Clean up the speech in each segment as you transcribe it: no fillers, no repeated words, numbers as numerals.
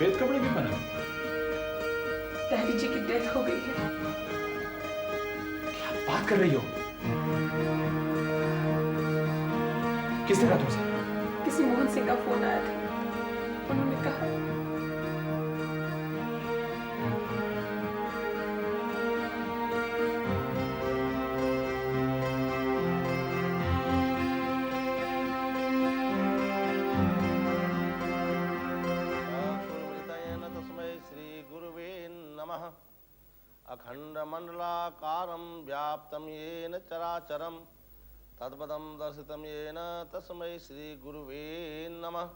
सफेद कपड़े भी पहने? डैडी जी की डेथ हो गई है। क्या बात कर रही हो? किसने कहा तुमसे? किसी मोहन सिंह का फोन आया था, उन्होंने कहा अखंडमंडलाकारं व्याप्तं येन चराचरं तत्पदं दर्शितं येन तस्मै श्री गुरुवे नमः।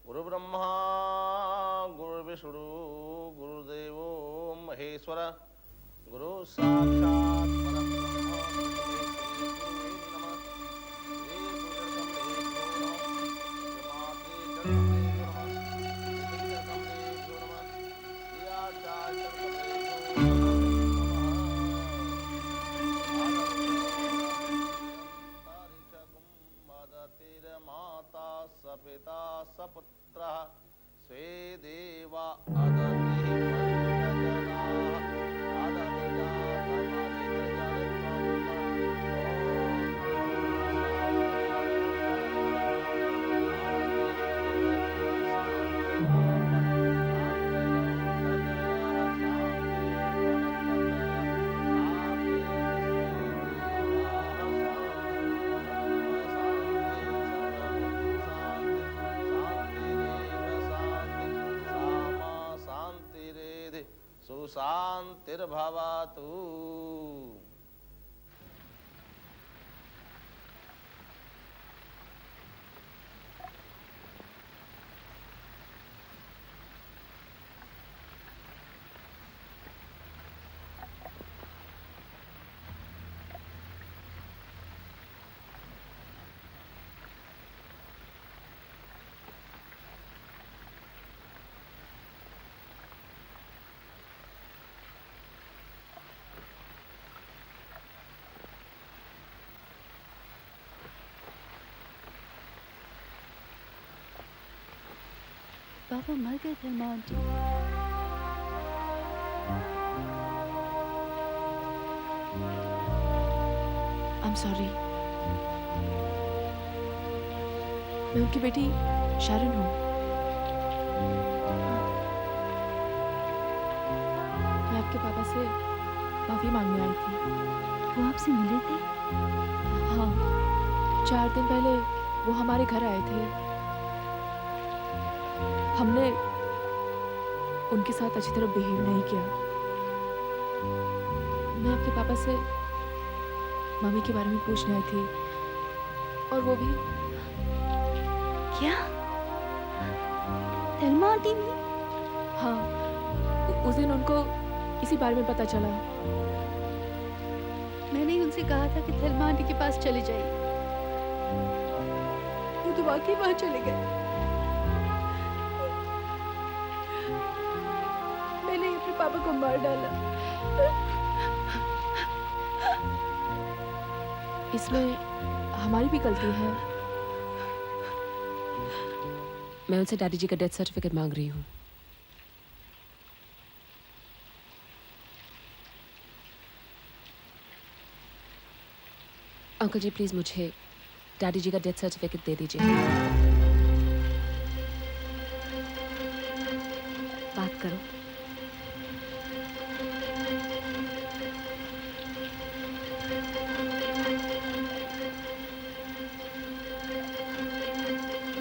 गुरुब्रह्मा गुरुर्विष्णु गुरुदेवो महेश्वर गुरु साक्षात् परब्रह्म माता सपिता सपुत्रः स्वे देवा अदति सुशांतिर्भवतु। पापा मर गए थे माँ आंटी। I'm sorry. मैं उनकी बेटी शारन हूँ। मैं आपके पापा से माफी मांगने आई थी। वो आपसे मिले थे? हाँ, 4 दिन पहले वो हमारे घर आए थे। हमने उनके साथ अच्छी तरह बिहेव नहीं किया। मैं आपके पापा से मम्मी के बारे में पूछने आई थी, और वो भी। क्या? तलमा आंटी भी? हाँ, उस दिन उनको इसी बारे में पता चला। मैंने ही उनसे कहा था कि तलमा आंटी के पास चले जाइए। वो तो वाकई वहां चले गए। मैंने अपने पापा को मार डाला। इसमें हमारी भी गलती है। मैं उनसे डैडी जी का डेथ सर्टिफिकेट मांग रही हूँ। अंकल जी प्लीज मुझे डैडी जी का डेथ सर्टिफिकेट दे दीजिए। बात करो।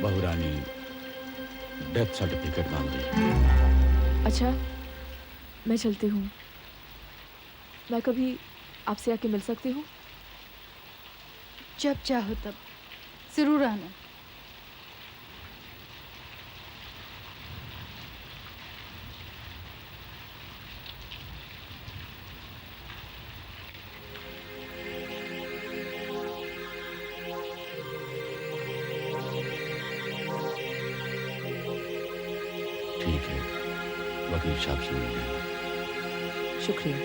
बहुरानी डेथ सर्टिफिकेट मांग रही है। अच्छा, मैं चलती हूँ। मैं कभी आपसे आके मिल सकती हूँ? जब चाहो तब जरूर आना। ठीक है, वकील साहब से मिल लेना। शुक्रिया।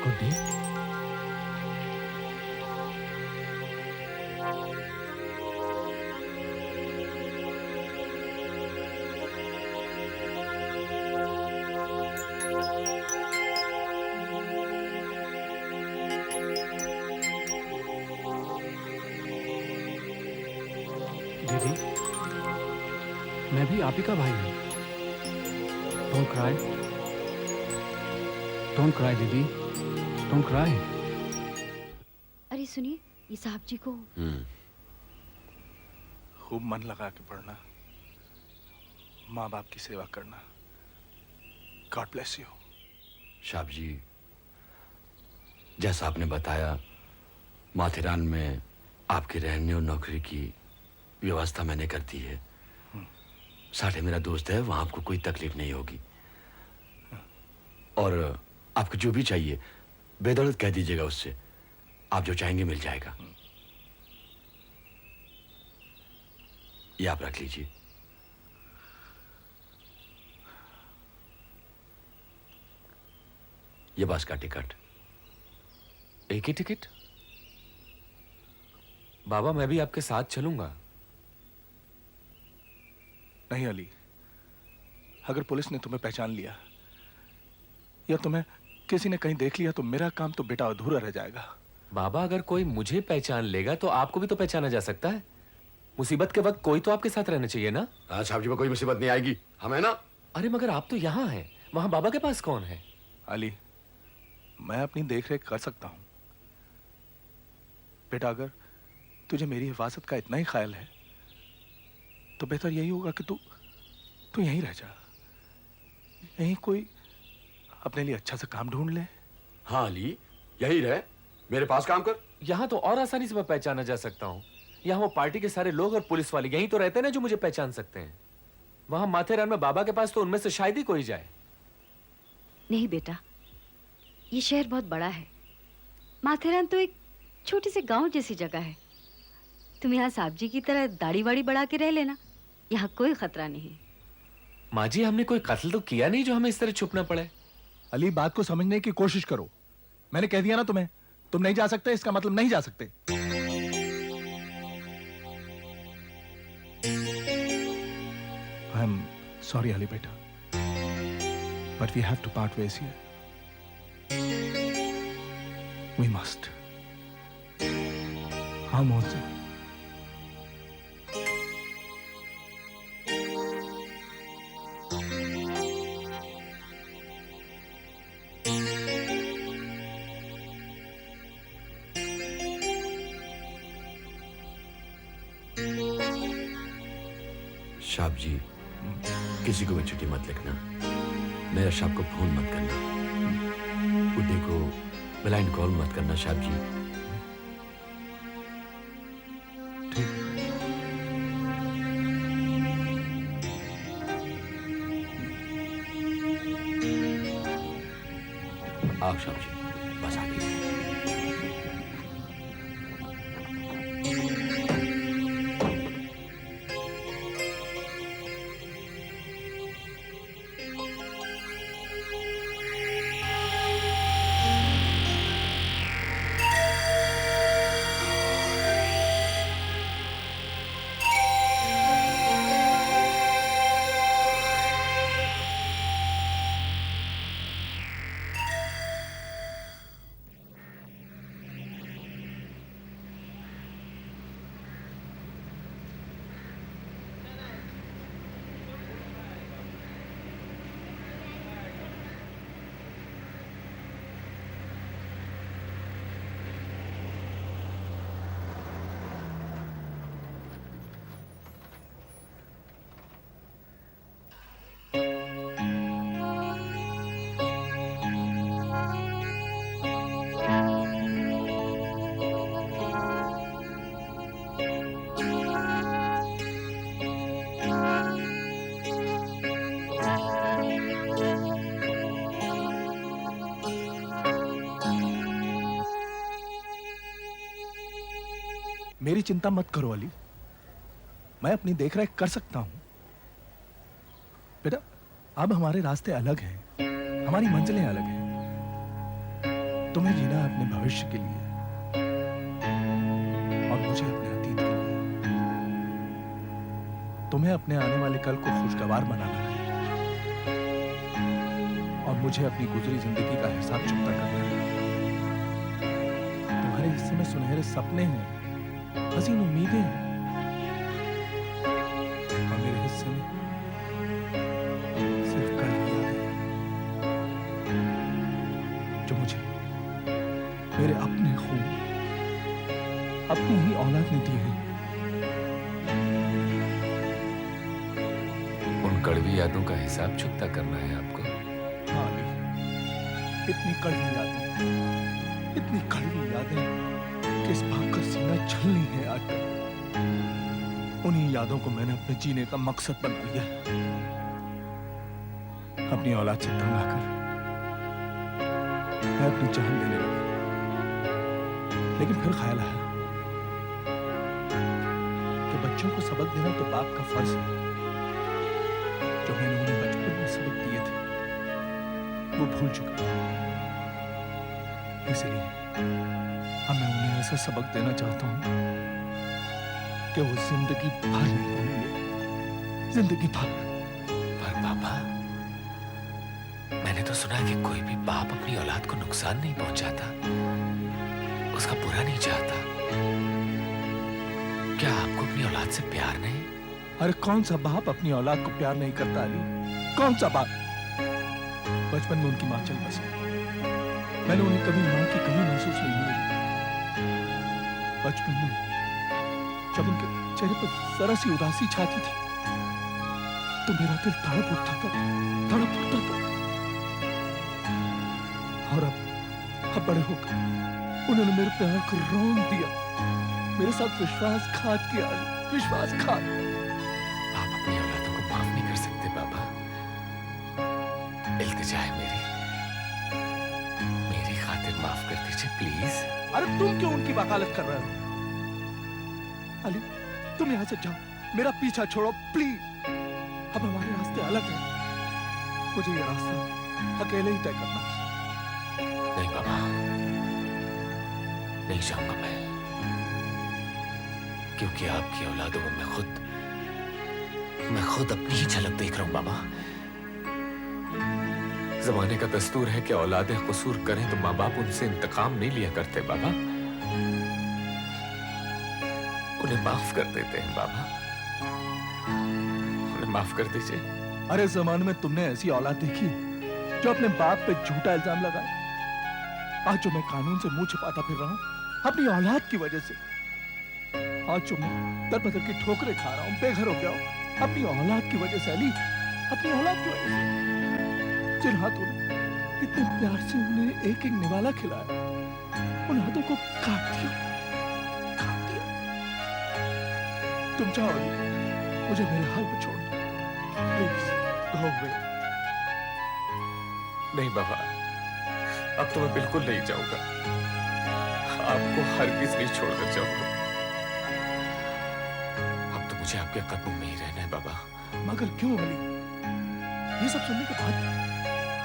गुड्डी, दीदी, मैं भी आप ही का भाई हूँ। Don't cry. Don't cry, दीदी। Don't cry. अरे सुनिए, ये साहब जी को खूब मन लगा के पढ़ना, माँ बाप की सेवा करना। God bless you. साहब जी, जैसा आपने बताया, माथेरान में आपके रहने और नौकरी की व्यवस्था मैंने कर दी है। साठे मेरा दोस्त है, वहां आपको कोई तकलीफ नहीं होगी। और आपको जो भी चाहिए बेदौलत कह दीजिएगा उससे, आप जो चाहेंगे मिल जाएगा। ये आप रख लीजिए। ये बस का टिकट। एक ही टिकट? बाबा, मैं भी आपके साथ चलूंगा। नहीं अली, अगर पुलिस ने तुम्हें पहचान लिया या तुम्हें किसी ने कहीं देख लिया तो मेरा काम तो बेटा अधूरा रह जाएगा। बाबा, अगर कोई मुझे पहचान लेगा तो आपको भी तो पहचाना जा सकता है। मुसीबत के वक्त कोई तो आपके साथ रहना चाहिए ना। हाँ साहब जी, में कोई मुसीबत नहीं आएगी, हम है ना। अरे मगर आप तो यहाँ हैं, वहां बाबा के पास कौन है? अली, मैं अपनी देख रेख कर सकता हूं। बेटा, अगर तुझे मेरी हिफाजत का इतना ही ख्याल है तो बेहतर यही होगा कि तू यहीं रह जा। यहीं कोई अपने लिए अच्छा सा काम ढूंढ ले। हाँ अली, यही रहे, मेरे पास काम कर। यहाँ तो और आसानी से मैं पहचाना जा सकता हूँ। यहाँ वो पार्टी के सारे लोग और पुलिस वाले यहीं तो रहते हैं ना जो मुझे पहचान सकते हैं। वहां माथेरान में बाबा के पास तो उनमें से शायद ही कोई जाए। नहीं बेटा, ये शहर बहुत बड़ा है। माथेरान तो एक छोटी सी गांव जैसी जगह है। तुम यहाँ साहब जी की तरह दाढ़ी वाड़ी बढ़ा के रह लेना, यहाँ कोई खतरा नहीं। माँ जी, हमने कोई कत्ल तो किया नहीं जो हमें इस तरह छुपना पड़े। अली, बात को समझने की कोशिश करो। मैंने कह दिया ना तुम्हें, तुम नहीं जा सकते इसका मतलब नहीं जा सकते। आई एम सॉरी अली बेटा, but we have to part ways here. We must. हाँ मोहन, साहब जी, किसी को भी चिट्ठी मत लिखना, मेरा साहब को फोन मत करना, बुड्ढे को ब्लाइंड कॉल मत करना साहब जी। ठीक। आप साहब जी बस आ गए। मेरी चिंता मत करो अली, मैं अपनी देखरेख कर सकता हूं। बेटा, अब हमारे रास्ते अलग हैं, हमारी मंजिलें अलग हैं। तुम्हें जीना है अपने भविष्य के लिए और मुझे अपने अतीत के लिए। तुम्हें अपने आने वाले कल को खुशगवार बनाना है और मुझे अपनी गुजरी जिंदगी का हिसाब चुकता करना है। तुम्हारे हिस्से में सुनहरे सपने हैं, हसीन उम्मीदें हैं और मेरे हिस्से में सिर्फ कड़वी यादें जो मुझे मेरे अपने खून अपनी ही औलाद ने दी है। उन कड़वी यादों का हिसाब चुकता करना है आपको। हाँ अली, इतनी कड़वी यादें कि इस बात का सीना छलनी है आज तक। उन्हीं यादों को मैंने अपने जीने का मकसद बना लिया। अपनी औलाद से तंग आकर मैं अपनी जान देने लगा, लेकिन फिर ख्याल आया कि बच्चों को सबक देना तो बाप का फर्ज है। जो मैंने उन्हें बचपन में सबक दिए थे वो भूल चुका हूं। इसलिए अब मैं उन्हें ऐसा सबक देना चाहता हूं कि वो जिंदगी भर नहीं भूलेंगे, जिंदगी भर। पर पापा, मैंने तो सुना कि कोई भी बाप अपनी औलाद को नुकसान नहीं पहुंचाता, उसका बुरा नहीं चाहता। क्या आपको अपनी औलाद से प्यार नहीं? अरे कौन सा बाप अपनी औलाद को प्यार नहीं करता अली? कौन सा बाप? बचपन में उनकी मां चल बसी, मैंने उन्हें कभी मां की कमी महसूस नहीं हुई। बचपन में जब उनके चेहरे पर जरा सी उदासी छाती थी तो मेरा दिल तड़प उठता था। और अब बड़े होकर उन्होंने मेरे प्यार को रौंद दिया, मेरे साथ विश्वासघात किया। विश्वासघात। आप अपनी औलादों को माफ नहीं कर सकते बाबा। इल्तिजा है मेरी खातिर माफ कर दीजिए प्लीज। अरे तुम क्यों उनकी वकालत कर रहे हो? अली तुम यहां से जाओ, मेरा पीछा छोड़ो प्लीज। अब हमारे रास्ते अलग हैं, मुझे ये रास्ता अकेले ही तय करना है। नहीं बाबा, नहीं जाऊंगा मैं, क्योंकि आपकी औलादों में मैं खुद अपनी ही झलक देख रहा हूं बाबा। जमाने का दस्तूर है कि औलादें कसूर करें तो माँ बाप उनसे इंतकाम नहीं लिया करते बाबा, उन्हें माफ कर देते हैं बाबा। उन्हें माफ कर दीजिए। अरे जमाने में तुमने ऐसी औलाद देखी जो अपने बाप पे झूठा इल्जाम लगाए? आज जो मैं कानून से मुंह छिपाता फिर रहा हूं अपनी औलाद की वजह से, आज जो मैं दर बदर की ठोकरें खा रहा हूं, बेघर हो गया हूं अपनी औलाद की वजह से अली, अपनी औलाद की वजह से। जिन हाथों ने इतने प्यार से उन्हें एक एक निवाला खिलाया, उन हाथों को काट दिया। तुम चाहो मुझे मेरे हाल पे छोड़ दो प्लीज, गो अवे। नहीं बाबा, अब तो मैं बिल्कुल नहीं जाऊंगा, आपको हरगिज़ नहीं छोड़कर जाऊंगा। अब तो मुझे आपके कदमों में ही रहना है बाबा। मगर क्यों अली? ये सब सुनने के बाद?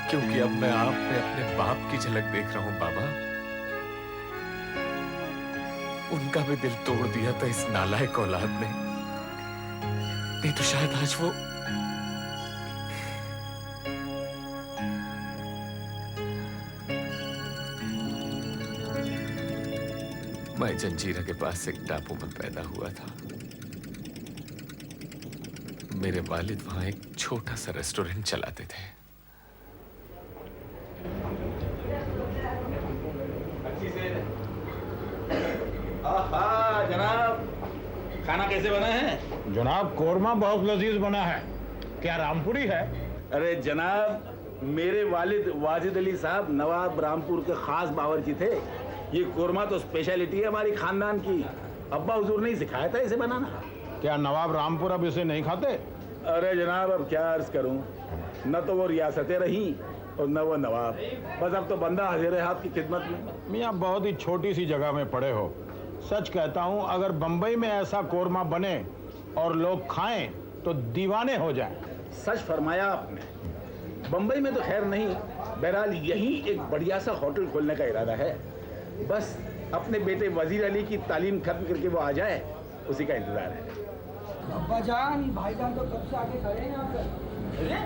क्योंकि अब मैं आप में अपने बाप की झलक देख रहा हूं बाबा। उनका भी दिल तोड़ दिया था इस नालायक औलाद ने, नहीं तो शायद आज वो मैं जंजीरा के पास एक टापू में पैदा हुआ था। मेरे वालिद वहां एक छोटा सा रेस्टोरेंट चलाते थे। जनाब, खाना कैसे बना है? जनाब कोरमा बहुत लजीज बना है। क्या रामपुरी है? अरे जनाब, मेरे वालिद वाजिद अली साहब नवाब रामपुर के खास बावर्ची थे। ये कोरमा तो स्पेशलिटी है हमारी खानदान की। अब्बा हुजूर ने सिखाया था इसे बनाना। क्या नवाब रामपुर अब इसे नहीं खाते? अरे जनाब, अब क्या अर्ज करूं, न तो वो रियासतें रही और न वो नवाब। बस अब तो बंदा हाजिर है आपकी खिदमत में। मियाँ बहुत ही छोटी सी जगह में पड़े हो। सच कहता हूँ, अगर बंबई में ऐसा कोरमा बने और लोग खाएं तो दीवाने हो जाएं। सच फरमाया आपने। बंबई में तो खैर नहीं, बहरहाल यही एक बढ़िया सा होटल खोलने का इरादा है। बस अपने बेटे वजीर अली की तालीम खत्म करके वो आ जाए, उसी का इंतजार है। अब्बा जान, भाईजान तो कब से आके खड़े हैं यहाँ पे। अरे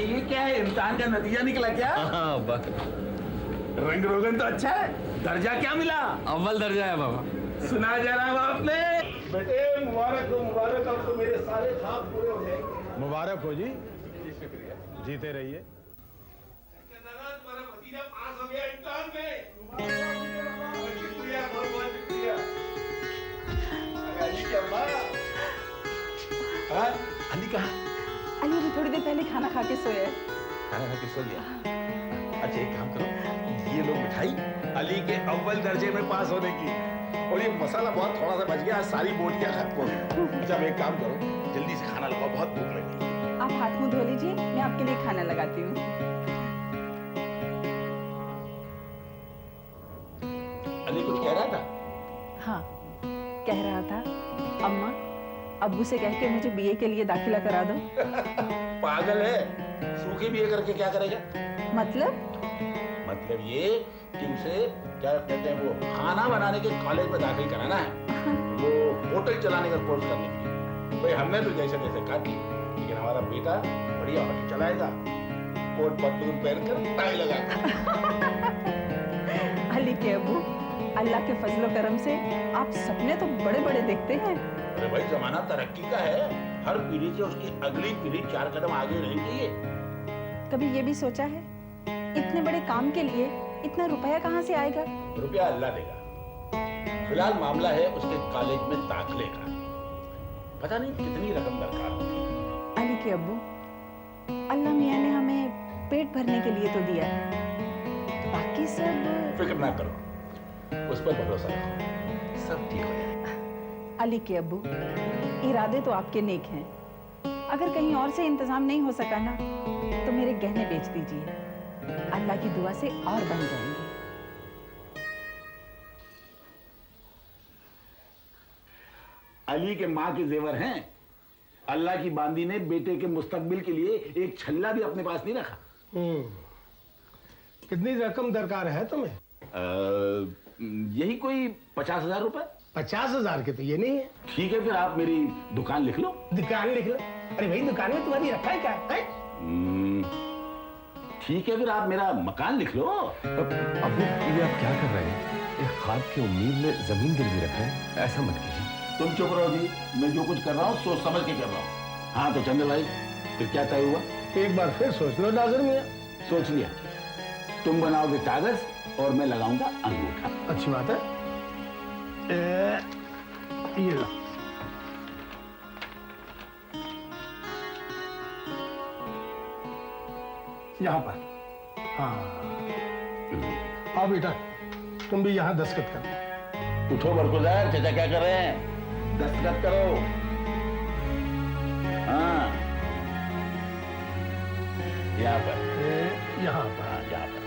ये क्या है, इम्तिहान का नतीजा निकला क्या? हाँ बाबा, रंग रोगन तो अच्छा है, दर्जा क्या मिला? अव्वल दर्जा है बाबा। सुना जा रहा है आपने? बेटे मुबारक हो, मुबारक, अब तो मेरे सारे ख्वाब पूरे हो जाएंगे। मुबारक हो जी, जीते रहिए। अली कहाँ? अली अभी थोड़ी देर पहले खाना खा के सोया है। खाना खा के सो गया। अच्छा एक काम करो, ये लो मिठाई अली के अव्वल दर्जे में पास होने की, और ये मसाला बहुत थोड़ा सा बच गया, सारी बोटियां खत्म हो गई। अच्छा अब एक काम करो, जल्दी से खाना लगाओ, बहुत भूख लगी। आप हाथ मुंह धो लीजिए, मैं आपके लिए खाना लगाती हूँ। अली कुछ कह रहा था? हाँ, कह रहा था अम्मा अब्बू से कह के मुझे बीए के लिए दाखिला करा दो। पागल है, सूखे बीए करके क्या करेगा? मतलब ये कि उसे क्या कहते हैं, वो खाना बनाने के कॉलेज में दाखिल कराना है, वो होटल चलाने का कोर्स करने के लिए। भाई हमने तो जैसे तैसे काटी, लेकिन हमारा बेटा बढ़िया होटल चलाएगा, कोट पतलून पहनकर टाई लगा। अली के अब्बू, अल्लाह के फजलो करम से आप सपने तो बड़े बड़े देखते हैं। अरे भाई जमाना तरक्की का है, हर पीढ़ी से उसकी अगली पीढ़ी 4 कदम आगे रहनी चाहिए। कभी ये भी सोचा है इतने बड़े काम के लिए इतना रुपया कहाँ से आएगा? रुपया अल्लाह देगा। फिलहाल मामला है उसके कॉलेज में दाखिले का, पता नहीं कितनी रकम दरकार होगी। अली के अब्बू, अल्लाह मियाँ ने हमें पेट भरने के लिए तो दिया है, बाकी सब। फिक्र ना करो, उस पर भरोसा रखो, सब ठीक हो जाएगा। अली के अब्बू, इरादे तो आपके नेक हैं, अगर कहीं और से इंतजाम नहीं हो सका ना तो मेरे गहने बेच दीजिए, अल्लाह की दुआ से और बन जाएंगे। अली के माँ के जेवर हैं, अल्लाह की बांदी ने बेटे के मुस्तकबिल के लिए एक छल्ला भी अपने पास नहीं रखा। कितनी रकम दरकार है तुम्हें? यही कोई 50,000 रुपए। 50,000 के तो ये नहीं है। ठीक है फिर आप मेरी दुकान लिख लो। दुकान लिख लो? अरे भाई दुकान में तुम्हारी रखा है क्या है? ठीक है फिर आप मेरा मकान लिख लो। अबू ये आप क्या कर रहे हैं? एक ख्वाब की उम्मीद में जमीन गिरवी रखा है, ऐसा मत कीजिए। तुम चुप रहो जी, मैं जो कुछ कर रहा हूँ सोच समझ के कर रहा हूँ। हाँ तो चंद्र भाई फिर क्या तय हुआ? एक बार फिर सोच लो नाज़िर मियां। सोच लिया, तुम बनाओगे कागज और मैं लगाऊंगा अंगूठा। अच्छी बात है। ये लो। यहाँ पर। हाँ आओ बेटा, तुम भी यहाँ दस्तखत करो। उठो बरगुज़ार, चाचा क्या कर रहे हैं? दस्तखत करो। हाँ यहाँ पर। यहाँ पर। हाँ यहाँ पर।